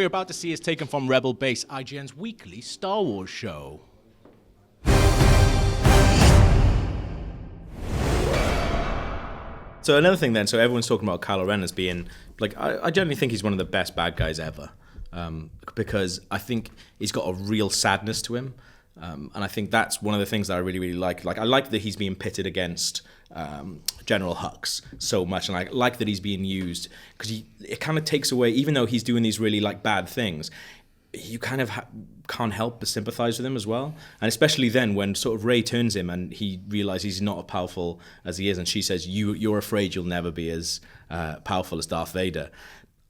you're about to see is taken from Rebel Base, IGN's weekly Star Wars show. So another thing then, so everyone's talking about Kylo Ren as being, like, I generally think he's one of the best bad guys ever. Because I think he's got a real sadness to him. And I think that's one of the things that I really, really like. Like, I like that he's being pitted against General Hux so much. And I like that he's being used because it kind of takes away, even though he's doing these really, like, bad things, you kind of can't help but sympathize with him as well. And especially then when sort of Rey turns him and he realizes he's not as powerful as he is. And she says, you're afraid you'll never be as powerful as Darth Vader.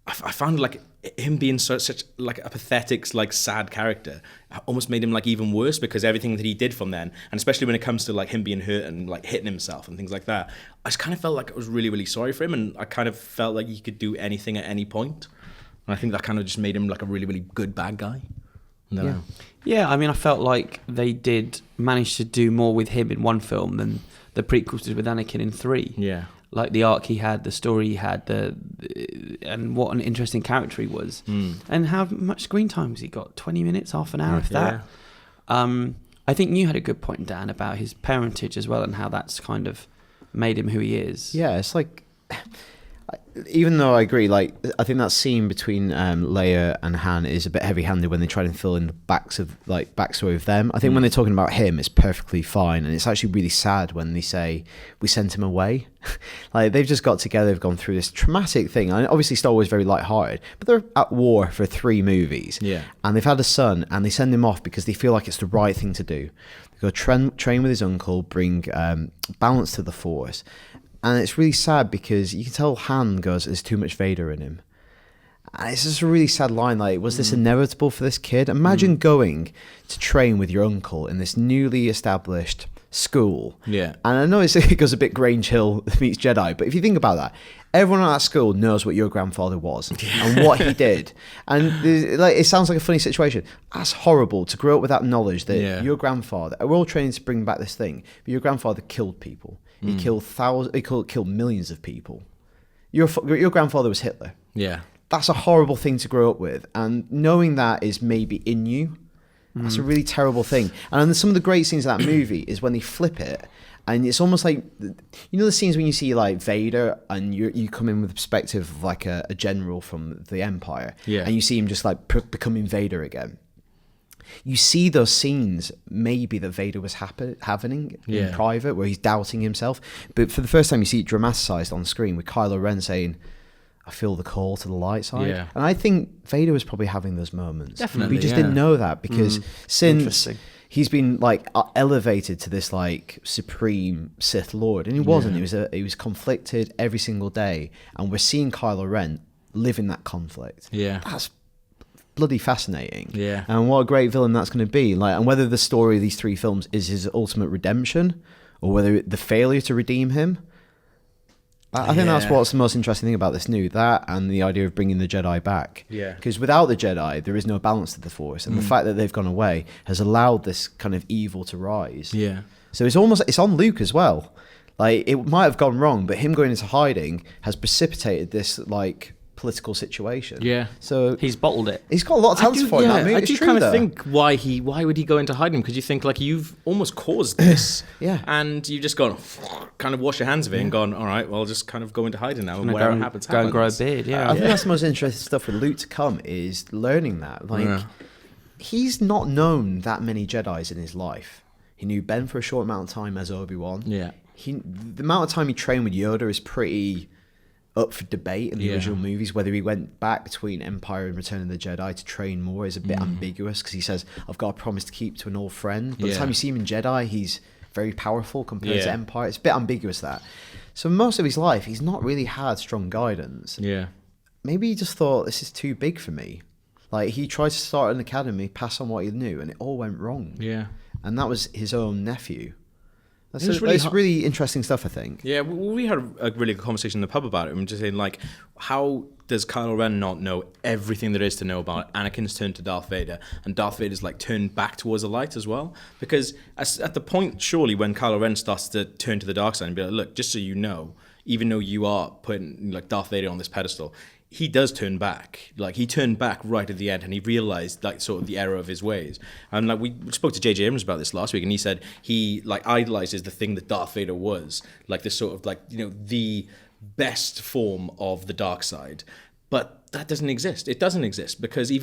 I found like him being such like a pathetic, like sad character almost made him like even worse because everything that he did from then, and especially when it comes to like him being hurt and like hitting himself and things like that, I just kind of felt like I was really, really sorry for him, and I kind of felt like he could do anything at any point. And I think that kind of just made him like a really, really good bad guy. Yeah, I mean, I felt like they did manage to do more with him in one film than the prequels did with Anakin in 3. Yeah. Like the arc he had, the story he had, and what an interesting character he was. And how much screen time has he got? 20 minutes, half an hour, if that. I think you had a good point, Dan, about his parentage as well and how that's kind of made him who he is. Yeah, it's like, even though I agree, like, I think that scene between Leia and Han is a bit heavy-handed when they try and fill in the backstory of them. I think when they're talking about him, it's perfectly fine, and it's actually really sad when they say we sent him away. Like, they've just got together, they've gone through this traumatic thing. I mean, obviously, Star Wars is very light-hearted, but they're at war for 3 movies, and they've had a son, and they send him off because they feel like it's the right thing to do. They go train with his uncle, bring balance to the Force. And it's really sad because you can tell Han goes, there's too much Vader in him. And it's just a really sad line. Like, was this inevitable for this kid? Imagine going to train with your uncle in this newly established school. Yeah. And I know it goes a bit Grange Hill meets Jedi, but if you think about that, everyone at that school knows what your grandfather was and what he did. And like, it sounds like a funny situation. That's horrible to grow up with that knowledge that your grandfather, we're all training to bring back this thing, but your grandfather killed people. He killed killed millions of people. Your grandfather was Hitler. Yeah. That's a horrible thing to grow up with. And knowing that is maybe in you, that's a really terrible thing. And some of the great scenes of that movie is when they flip it. And it's almost like, you know the scenes when you see like Vader and you come in with the perspective of like a general from the Empire. Yeah. And you see him just like becoming Vader again. You see those scenes maybe that Vader was having in private where he's doubting himself. But for the first time you see it dramatized on screen with Kylo Ren saying, I feel the call to the light side. Yeah. And I think Vader was probably having those moments. Definitely. We just didn't know that because since he's been like elevated to this like supreme Sith Lord, and he wasn't. He was conflicted every single day, and we're seeing Kylo Ren live in that conflict. Yeah. That's bloody fascinating. Yeah. And what a great villain that's going to be. Like, and whether the story of these 3 films is his ultimate redemption or whether the failure to redeem him, I think that's what's the most interesting thing about this that and the idea of bringing the Jedi back. Yeah. Because without the Jedi, there is no balance to the Force, and the fact that they've gone away has allowed this kind of evil to rise. Yeah. So it's on Luke as well. Like, it might have gone wrong, but him going into hiding has precipitated this like political situation. Yeah. So he's bottled it. He's got a lot of talent for it. I do kind of think why would he go into hiding? Because you think like you've almost caused this. Yeah. And you've just gone kind of wash your hands of it and gone, all right, well, I'll just kind of go into hiding now and whatever happens. Go and grow a beard. Yeah. I think that's the most interesting stuff with Luke to come is learning that. Like, he's not known that many Jedis in his life. He knew Ben for a short amount of time as Obi-Wan. Yeah. The amount of time he trained with Yoda is pretty up for debate in the original movies. Whether he went back between Empire and Return of the Jedi to train more is a bit ambiguous because he says, I've got a promise to keep to an old friend. By the time you see him in Jedi, he's very powerful compared to Empire. It's a bit ambiguous, that. So most of his life, he's not really had strong guidance. Yeah. Maybe he just thought, this is too big for me. Like, he tried to start an academy, pass on what he knew, and it all went wrong. Yeah. And that was his own nephew. It's really interesting stuff, I think. Yeah, we had a really good conversation in the pub about it. I'm just saying, like, how does Kylo Ren not know everything there is to know about Anakin's turn to Darth Vader, and Darth Vader's like turned back towards the light as well? Because at the point, surely, when Kylo Ren starts to turn to the dark side and be like, look, just so you know, even though you are putting like Darth Vader on this pedestal, he does turn back. Like, he turned back right at the end, and he realized, like, sort of the error of his ways. And, like, we spoke to J.J. Abrams about this last week, and he said he, like, idolizes the thing that Darth Vader was, like, this sort of, like, you know, the best form of the dark side. But that doesn't exist. It doesn't exist because he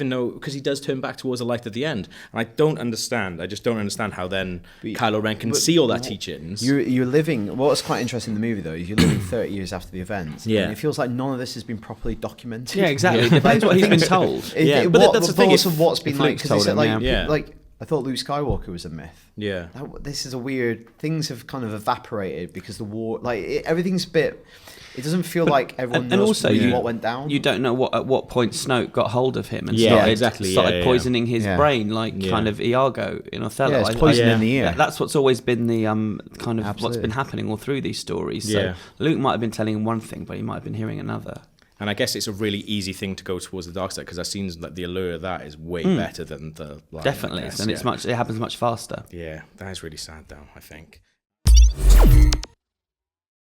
does turn back towards the light at the end. And I just don't understand how then Kylo Ren can see all that teachings. You're living, what's quite interesting in the movie though, is you're living 30 years after the event. Yeah. And it feels like none of this has been properly documented. Yeah, exactly. It depends what he's been told. That's the thing. Also, what's been like, because he said, him, like, I thought Luke Skywalker was a myth. Yeah. This is a weird, things have kind of evaporated because the war, like, everything's a bit, it doesn't feel like everyone knows also, really what went down. You don't know at what point Snoke got hold of him and started poisoning his brain, like kind of Iago in Othello. Yeah, it's poison in the ear. That's what's always been the kind of what's been happening all through these stories. So Luke might have been telling him one thing, but he might have been hearing another. And I guess it's a really easy thing to go towards the dark side because it seems like the allure of that is way better than the light. Definitely, and it happens much faster. Yeah, that is really sad though, I think.